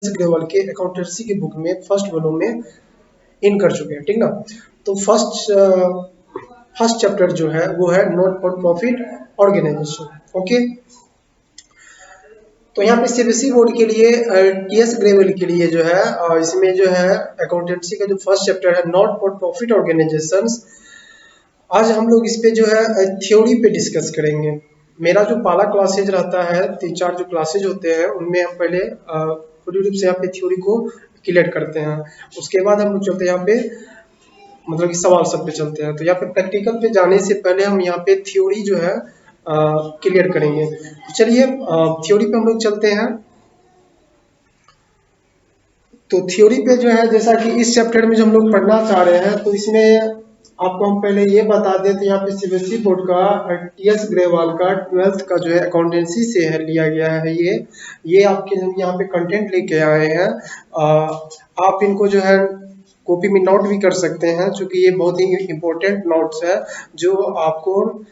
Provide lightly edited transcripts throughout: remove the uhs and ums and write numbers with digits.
ग्रेवाल के अकाउंटेंसी की बुक में फर्स्ट वॉल्यूम में इन कर चुके हैं, ठीक ना। तो फर्स्ट चैप्टर जो है वो है not for profit organisation. Okay, तो यहाँ पे सीबीएसई बोर्ड के लिए टीएस ग्रेवल के लिए जो है इसमें जो है अकाउंटेंसी का जो फर्स्ट चैप्टर है नॉट फॉर प्रॉफिट ऑर्गेनाइजेशंस। आज हम लोग इस पे जो है थ्योरी पे डिस्कस करेंगे। मेरा जो पहला क्लासेज रहता है, 3-4 जो क्लासेज होते हैं उनमें हम पहले पूरी रूप से यहाँ पे थ्योरी को क्लियर करते हैं। उसके बाद हम लोग चलते हैं यहाँ पे मतलब कि सवाल सब पे चलते हैं। तो यहाँ पे प्रैक्टिकल पे जाने से पहले हम यहाँ पे थ्योरी जो है क्लियर करेंगे। तो चलिए थ्योरी पे हम लोग चलते हैं। तो थ्योरी पे जो है जैसा कि इस चैप्टर में जो हम लोग पढ़ना चाह रहे हैं, तो इसमें आपको हम पहले ये बता दें तो यहाँ पे सीबीएसई बोर्ड का टीएस ग्रेवाल का 12th का जो है अकाउंटेंसी से है लिया गया है। ये आपके यहाँ पे कंटेंट लेके आए हैं। आप इनको जो है कॉपी में नोट भी कर सकते हैं, क्योंकि ये बहुत ही इम्पोर्टेंट नोट्स है जो आपको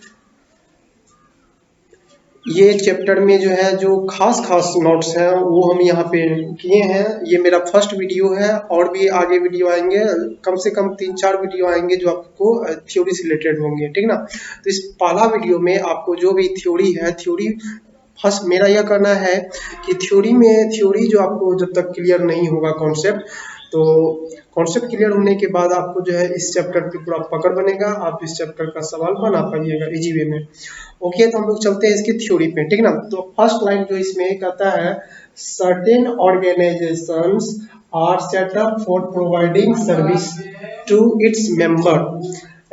ये चैप्टर में जो है जो खास नोट्स हैं वो हम यहाँ पे किए हैं। ये मेरा फर्स्ट वीडियो है, और भी आगे वीडियो आएंगे, कम से कम 3-4 वीडियो आएंगे जो आपको थ्योरी से रिलेटेड होंगे, ठीक ना। तो इस पहला वीडियो में आपको जो भी थ्योरी है, थ्योरी फर्स्ट मेरा यह करना है कि थ्योरी जो आपको जब तक क्लियर नहीं होगा कॉन्सेप्ट, तो कॉन्सेप्ट क्लियर होने के बाद आपको जो है इस चैप्टर पे पूरा पकड़ बनेगा, आप इस चैप्टर का सवाल बना पाइएगा इजी वे में। ओके, तो हम लोग चलते हैं इसकी थ्योरी पे, ठीक ना। तो फर्स्ट लाइन जो इसमें कहता है, certain organisations are set up for providing service to its member.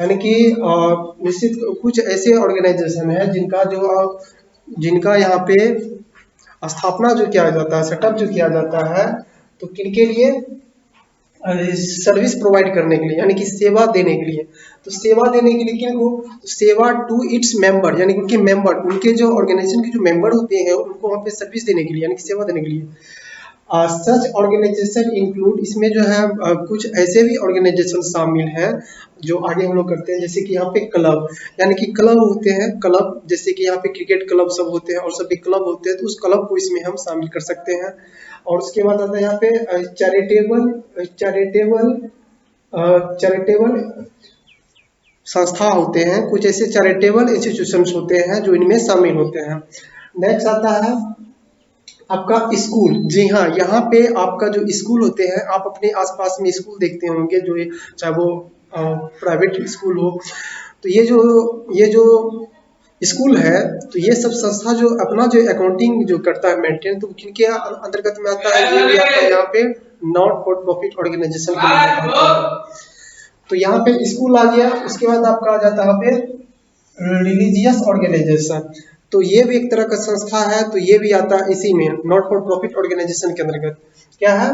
यानी कि निश्चित कुछ ऐसे ऑर्गेनाइजेशन है जिनका यहाँ पे स्थापना जो किया जाता है, सेटअप जो किया जाता है, तो किनके लिए, सर्विस प्रोवाइड करने के लिए, यानी कि सेवा देने के लिए। तो सेवा देने के लिए किनको, तो सेवा टू इट्स मेंबर, यानी कि उनके मेंबर, उनके जो ऑर्गेनाइजेशन के जो मेंबर होते हैं उनको वहाँ पे सर्विस देने के लिए, यानी कि सेवा देने के लिए। सच ऑर्गेनाइजेशन इंक्लूड, इसमें जो है कुछ ऐसे भी ऑर्गेनाइजेशन शामिल हैं जो आगे हम लोग करते हैं, जैसे कि यहाँ पे क्लब, यानी कि क्लब होते हैं, क्लब जैसे कि यहाँ पे क्रिकेट क्लब सब होते हैं और सभी क्लब होते हैं, तो उस क्लब को इसमें हम शामिल कर सकते हैं। और उसके बाद आता है यहाँ पे चैरिटेबल संस्था होते हैं, कुछ ऐसे चैरिटेबल इंस्टीट्यूशंस होते हैं जो इनमें शामिल होते हैं। नेक्स्ट आता है आपका स्कूल। जी हाँ, यहाँ पे आपका जो स्कूल होते हैं, आप अपने आसपास में स्कूल देखते होंगे, जो चाहे वो प्राइवेट स्कूल हो, तो ये जो स्कूल है, तो ये सब संस्था जो अपना जो अकाउंटिंग जो करता है मेंटेन, तो किनके अंतर्गत में आता है, ये भी आता है यहाँ पे नॉट फॉर प्रॉफिट ऑर्गेनाइजेशन के अंतर्गत आता है। तो यहाँ पे स्कूल आ गया। उसके बाद आपका आ जाता है यहाँ पे रिलीजियस ऑर्गेनाइजेशन, तो ये भी एक तरह का संस्था है, तो ये भी आता है इसी में नॉट फॉर प्रॉफिट ऑर्गेनाइजेशन के अंतर्गत। क्या है,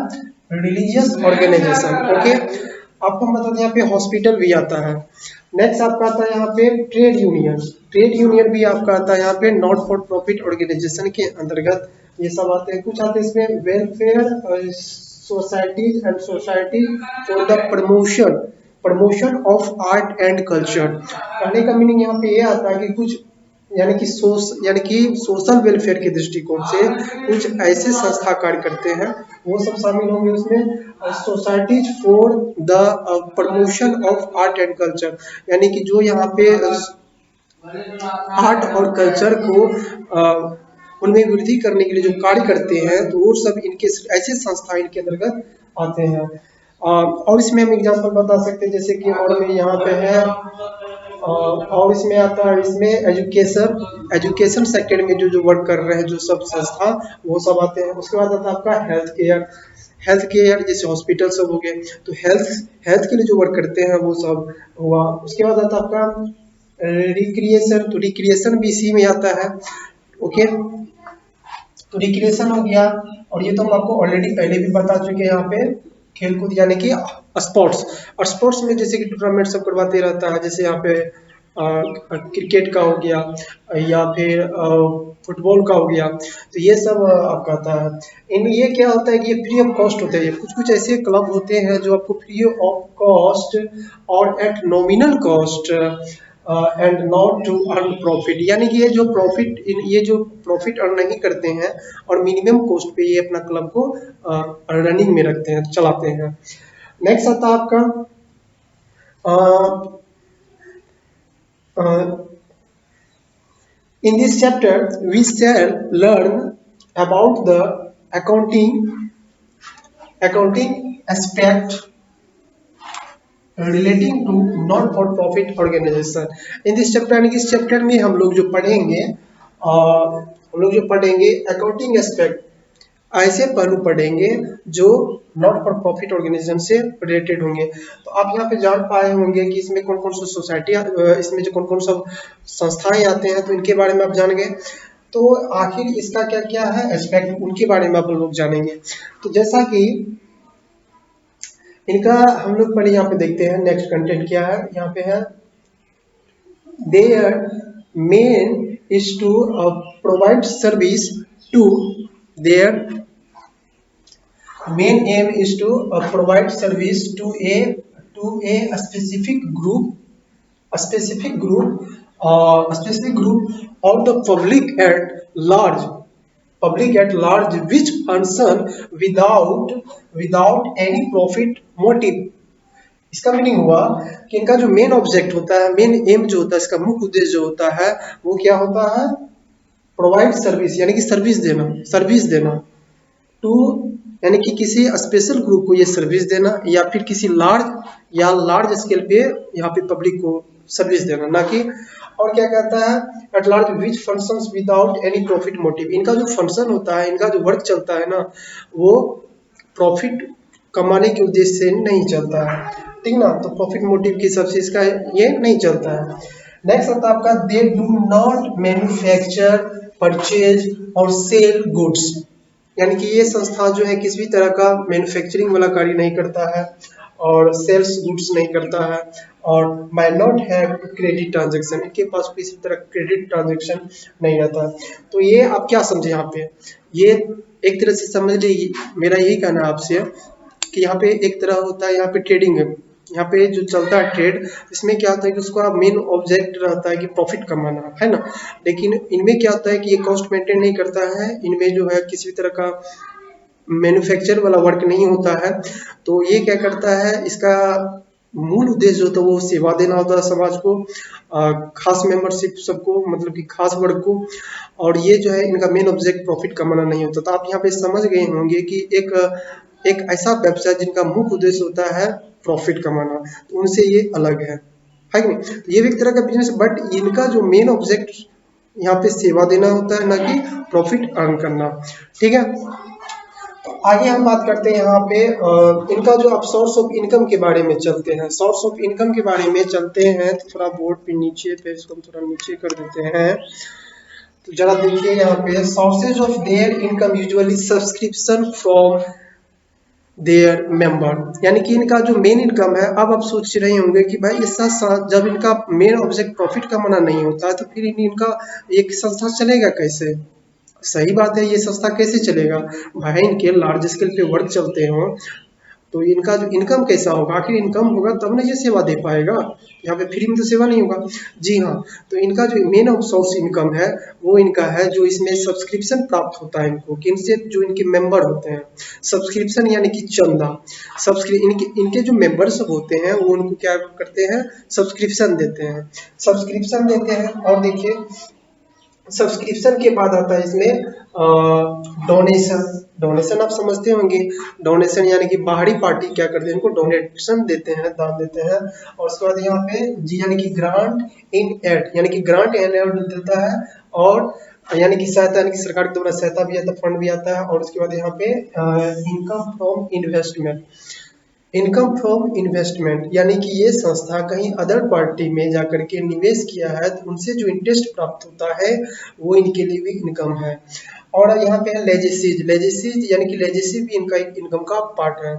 रिलीजियस ऑर्गेनाइजेशन। ओके, आपको हम बता दें यहाँ पे हॉस्पिटल भी आता है। नेक्स्ट आपका आता है यहाँ पे ट्रेड यूनियन। ट्रेड यूनियन भी आपका आता है यहाँ पे नॉट फॉर प्रॉफिट ऑर्गेनाइजेशन के अंतर्गत, ये सब आते हैं। कुछ आते हैं इसमें welfare societies and society for the promotion of art and culture. कहने का मीनिंग यहाँ पे ये आता है कि कुछ यानी कि सोशल वेलफेयर के दृष्टिकोण से कुछ ऐसे संस्था कार्य करते हैं, वो सब शामिल होंगे उसमें। Societies for the promotion of art and culture, यानी कि जो यहाँ पे आर्ट और कल्चर को उनमें वृद्धि करने के लिए जो कार्य करते हैं, तो वो सब इनके ऐसे संस्था इनके अंतर्गत आते हैं। और इसमें हम एग्जांपल बता सकते हैं, जैसे कि और में यहाँ पे है, और इसमें आता है, इसमें एजुकेशन सेक्टर में जो वर्क कर रहे हैं जो सब संस्था, वो सब आते हैं। उसके बाद आता है आपका हेल्थ केयर जैसे हॉस्पिटल सब हो गए, तो हेल्थ के लिए जो वर्क करते हैं वो सब हुआ। उसके बाद आता है आपका रिक्रिएशन, तो रिक्रिएशन भी इसी में आता है। ओके, तो रिक्रिएशन हो गया, और ये तो हम आपको ऑलरेडी पहले भी बता चुके हैं। यहाँ पे खेल कूद यानी कि स्पोर्ट्स, और स्पोर्ट्स में जैसे कि टूर्नामेंट सब करवाते रहता है, जैसे यहाँ पे क्रिकेट का हो गया या फिर फुटबॉल का हो गया, तो ये सब आपका आता है। इन ये क्या होता है कि ये फ्री ऑफ कॉस्ट होते हैं। कुछ कुछ ऐसे क्लब होते हैं जो आपको फ्री ऑफ कॉस्ट और at nominal cost and not to earn profit, यानी कि ये जो प्रॉफिट अर्न नहीं करते हैं और मिनिमम कॉस्ट पे ये अपना क्लब को रनिंग में रखते हैं, चलाते हैं। नेक्स्ट आता है आपका in this chapter we shall learn about the accounting aspect relating to non for profit organization। In this chapter, यानी कि इस चैप्टर में हम लोग जो पढ़ेंगे अकाउंटिंग एस्पेक्ट, ऐसे पहलू पढ़ेंगे जो नॉट फॉर प्रॉफिट ऑर्गेनाइजेशन से रिलेटेड होंगे। तो आप यहाँ पे जान पाए होंगे कि इसमें कौन कौन सा सोसाइटी, इसमें जो कौन कौन सा संस्थाएं आते हैं, तो इनके बारे में आप जान गए। तो आखिर इसका क्या क्या है एस्पेक्ट, उनके बारे में आप लोग जानेंगे। तो जैसा कि इनका हम लोग पहले यहाँ पे देखते हैं नेक्स्ट कंटेंट क्या है। यहाँ पे है their main is to provide service to their main aim is to provide service to a specific group of the public at large which function without any profit motive। इसका meaning हुआ कि इनका जो मेन ऑब्जेक्ट होता है, main M जो होता है, इसका मुख्य उद्देश्य जो होता है वो क्या होता है, प्रोवाइड सर्विस, यानी कि सर्विस देना टू, यानी कि किसी स्पेशल ग्रुप को ये सर्विस देना, या फिर किसी लार्ज स्केल पे यहाँ पे पब्लिक को सर्विस देना, ना कि। और क्या कहता है, at large which functions without any profit motive. इनका जो फंक्शन होता है, इनका जो वर्क चलता है ना, वो प्रॉफिट कमाने के उद्देश्य से नहीं चलता है, ठीक ना। तो प्रॉफिट मोटिव की हिसाब से इसका ये नहीं चलता है। नेक्स्ट आता है आपका they do not manufacture, purchase और सेल गुड्स, यानी कि ये संस्था जो है किसी भी तरह का मैन्युफैक्चरिंग वाला कार्य नहीं करता है और सेल्स गुड्स नहीं करता है, और my not have credit transaction, इनके पास किसी तरह क्रेडिट ट्रांजैक्शन नहीं रहता। तो ये आप क्या समझे यहाँ पे, ये एक तरह से समझ लीजिए, मेरा यही कहना है आपसे कि यहाँ पे एक तरह होता है, यहाँ पे ट्रेडिंग है, यहाँ पे जो चलता है ट्रेड, इसमें क्या होता है कि उसका मेन ऑब्जेक्ट रहता है कि प्रॉफिट कमाना है ना। लेकिन इनमें क्या होता है कि ये कॉस्ट मेंटेन नहीं करता है, इनमें जो है किसी भी तरह का मैन्युफैक्चर वाला वर्क नहीं होता है। तो ये क्या करता है, इसका मूल उद्देश्य होता है वो सेवा देना होता है समाज को, खास मेंबरशिप सबको, मतलब कि खास वर्ग को। और ये जो है इनका मेन ऑब्जेक्ट प्रॉफिट कमाना नहीं होता। तो आप यहाँ पे समझ गए होंगे कि एक ऐसा व्यवसाय जिनका मुख्य उद्देश्य होता है प्रॉफिट कमाना, तो उनसे ये अलग है कि नहीं। तो ये भी एक तरह का बिजनेस, बट इनका जो मेन ऑब्जेक्ट यहाँ पे सेवा देना होता है, ना कि प्रॉफिट अर्न करना, ठीक है। तो आगे हम बात करते हैं यहाँ पे इनका जो आप सोर्स ऑफ इनकम के बारे में चलते हैं। सोर्स ऑफ इनकम के बारे में चलते हैं, तो थोड़ा बोर्ड पे नीचे पे इसको हम थोड़ा नीचे कर देते हैं। तो जरा देखिए यहाँ पे sources of their income usually subscription from there member, यानी कि इनका जो मेन इनकम है। अब आप सोच रहे होंगे कि भाई इस साथ जब इनका मेन ऑब्जेक्ट प्रॉफिट कमाना नहीं होता है, तो फिर इनका एक संस्था चलेगा कैसे। सही बात है, ये संस्था कैसे चलेगा भाई, इनके लार्ज स्केल पे वर्क चलते हो तो इनका जो इनकम कैसा होगा, आखिर इनकम होगा तब ना ये सेवा दे पाएगा, यहाँ पे फ्री में तो सेवा नहीं होगा। जी हाँ, तो इनका जो मेन सोर्स इनकम है वो इनका है जो इसमें सब्सक्रिप्शन प्राप्त होता है इनको, किनसे, जो इनके मेंबर होते हैं। सब्सक्रिप्शन यानी कि चंदा, इनके जो मेंबर्स होते हैं वो उनको क्या करते हैं, सब्सक्रिप्शन देते हैं। और देखिए सब्सक्रिप्शन के बाद आता है इसमें डोनेशन आप समझते होंगे। डोनेशन यानी कि बाहरी पार्टी क्या करते हैं, इनको डोनेशन देते हैं, दान देते हैं। और उसके बाद यहाँ पे जी यानी कि ग्रांट इन एड, यानी कि ग्रांट इन एड देता है, और यानी कि सहायता, यानी कि सरकार के द्वारा सहायता भी आता है, फंड भी आता है। और उसके बाद यहाँ पे इनकम फ्रॉम इन्वेस्टमेंट, यानी कि ये संस्था कहीं अदर पार्टी में जाकर के निवेश किया है, तो उनसे जो इंटरेस्ट प्राप्त होता है वो इनके लिए भी इनकम है। और यहाँ पे है लेजेसीज, यानी कि लेजेसी भी इनका एक इनकम का पार्ट है।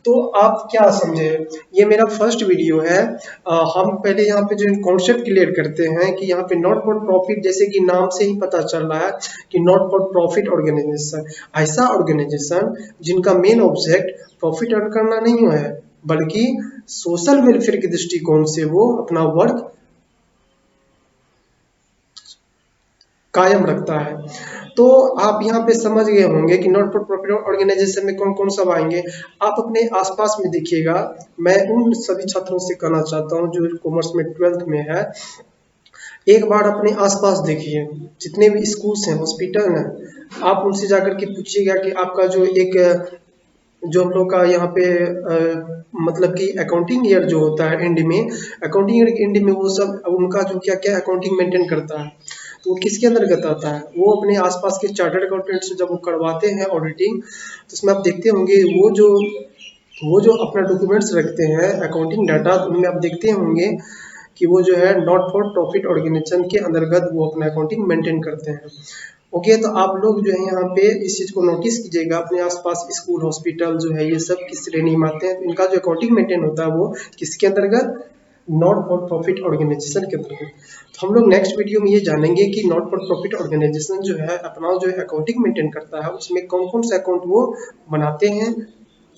तो आप क्या समझे, ये मेरा फर्स्ट वीडियो है। हम पहले यहाँ पे जो कॉन्सेप्ट क्लियर करते हैं कि यहाँ पे नॉट फॉर प्रॉफिट, जैसे कि नाम से ही पता चल रहा है कि नॉट फॉर प्रॉफिट ऑर्गेनाइजेशन, ऐसा ऑर्गेनाइजेशन जिनका मेन ऑब्जेक्ट प्रॉफिट अर्न करना नहीं है, बल्कि सोशल वेलफेयर के दृष्टिकोण से वो अपना वर्क कायम रखता है। तो आप यहाँ पे समझ गए होंगे कि नॉट फॉर प्रॉफिट ऑर्गेनाइजेशन में कौन कौन सब आएंगे। आप अपने आसपास में देखिएगा। मैं उन सभी छात्रों से कहना चाहता हूँ जो कॉमर्स में 12th में है, एक बार अपने आसपास देखिए, जितने भी स्कूल्स हैं, हॉस्पिटल हैं, आप उनसे जाकर के पूछिएगा कि आपका जो एक जो हम लोग का यहाँ पे मतलब कि अकाउंटिंग ईयर जो होता है एंड में, अकाउंटिंग ईयर के एंड में वो सब उनका जो क्या क्या अकाउंटिंग मेंटेन करता है, तो वो किसके अंतर्गत आता है, वो अपने आसपास के चार्टर्ड अकाउंटेंट से जब वो करवाते हैं ऑडिटिंग, तो उसमें आप देखते होंगे वो जो अपना डॉक्यूमेंट्स रखते हैं अकाउंटिंग डाटा, उनमें आप देखते होंगे कि वो जो है नॉट फॉर प्रॉफिट ऑर्गेनाइजेशन के अंतर्गत वो अपना अकाउंटिंग मेंटेन करते हैं। ओके, तो आप लोग जो है यहाँ पे इस चीज़ को नोटिस कीजिएगा, अपने आसपास स्कूल हॉस्पिटल जो है ये सब किस श्रेणी में आते हैं, तो इनका जो अकाउंटिंग मेंटेन होता है वो किसके अंतर्गत, नॉट फॉर प्रॉफिट ऑर्गेनाइजेशन के अंतर्गत। तो हम लोग नेक्स्ट वीडियो में ये जानेंगे कि नॉट फॉर प्रॉफिट ऑर्गेनाइजेशन जो है अपना जो है अकाउंटिंग मेंटेन करता है, उसमें कौन कौन से अकाउंट वो बनाते हैं,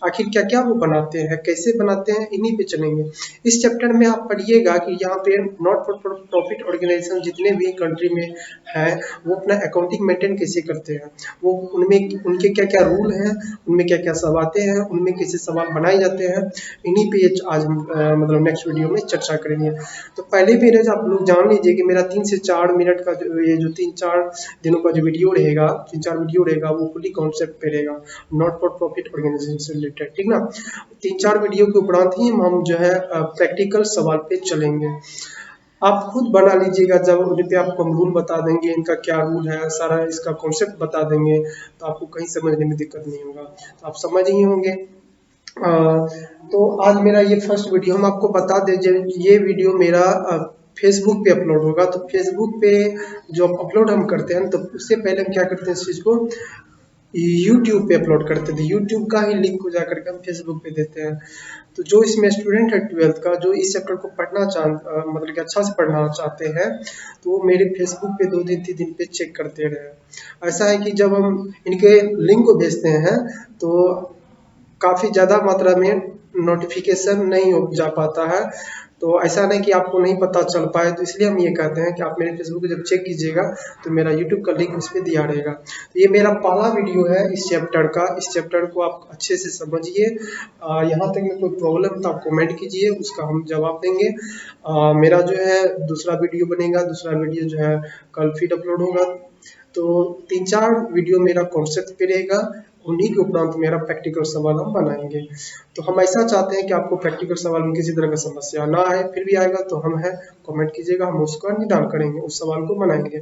आखिर क्या क्या वो बनाते हैं, कैसे बनाते हैं, इन्हीं पे चलेंगे। इस चैप्टर में आप पढ़िएगा कि यहाँ पे नॉट फॉर प्रॉफिट ऑर्गेनाइजेशन जितने भी कंट्री में है वो अपना अकाउंटिंग मेंटेन कैसे करते हैं, वो उनमें उनके क्या क्या रूल हैं, उनमें क्या क्या सब आते हैं, उनमें कैसे सवाल बनाए जाते हैं, इन्हीं पे आज हम मतलब नेक्स्ट वीडियो में चर्चा करेंगे। तो पहले भी आप लोग जान लीजिए कि मेरा 3 से 4 मिनट का ये जो 3-4 दिनों का जो वीडियो रहेगा, 3-4 वीडियो रहेगा, वो फुली कॉन्सेप्ट पे रहेगा, नॉट फॉर प्रॉफिट ऑर्गेनाइजेशन से रिलेटेड, ठीक ना। 3-4 वीडियो के उपरांत ही हम जो है प्रैक्टिकल सवाल पे चलेंगे। आप खुद बना लीजिएगा, जब उन पे आपको हम रूल बता देंगे, इनका क्या रूल है, सारा इसका कॉन्सेप्ट बता देंगे, तो आपको कहीं समझने में दिक्कत नहीं होगा, तो आप समझ ही होंगे। तो आज मेरा ये फर्स्ट वीडियो, हम आपको बता दें ये वीडियो मेरा फेसबुक पे अपलोड होगा, तो फेसबुक पे जो अपलोड हम करते हैं तो उससे पहले हम क्या करते हैं, इस चीज़ को यूट्यूब पे अपलोड करते थे, यूट्यूब का ही लिंक को जाकर के हम फेसबुक पे देते हैं। तो जो इसमें स्टूडेंट है 12th का, जो इस चैप्टर को पढ़ना मतलब कि अच्छा से पढ़ना चाहते हैं, तो वो मेरे फेसबुक पे 2 दिन 3 दिन पे चेक करते रहे। ऐसा है कि जब हम इनके लिंक को भेजते हैं तो काफ़ी ज़्यादा मात्रा में नोटिफिकेशन नहीं हो जा पाता है, तो ऐसा नहीं कि आपको नहीं पता चल पाए, तो इसलिए हम ये कहते हैं कि आप मेरे फेसबुक को जब चेक कीजिएगा तो मेरा यूट्यूब का लिंक उस पर दिया रहेगा। तो ये मेरा पहला वीडियो है इस चैप्टर का, इस चैप्टर को आप अच्छे से समझिए। यहाँ तक में कोई प्रॉब्लम तो आप कमेंट कीजिए, उसका हम जवाब देंगे। मेरा जो है दूसरा वीडियो बनेगा, दूसरा वीडियो जो है कल फिर अपलोड होगा। तो 3-4 वीडियो मेरा कॉन्सेप्ट पे रहेगा, उन्हीं के उपरांत मेरा प्रैक्टिकल सवाल हम बनाएंगे। तो हम ऐसा चाहते हैं कि आपको प्रैक्टिकल सवाल में किसी तरह का समस्या ना आए, फिर भी आएगा तो हम है कमेंट कीजिएगा, हम उसका निदान करेंगे, उस सवाल को बनाएंगे।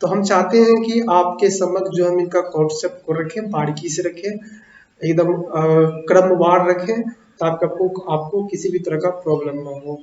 तो हम चाहते हैं कि आपके समक्ष जो हम इनका कॉन्सेप्ट को रखें, बारीकी से रखें, एकदम क्रमवार रखें, ताकि आपको किसी भी तरह का प्रॉब्लम ना हो।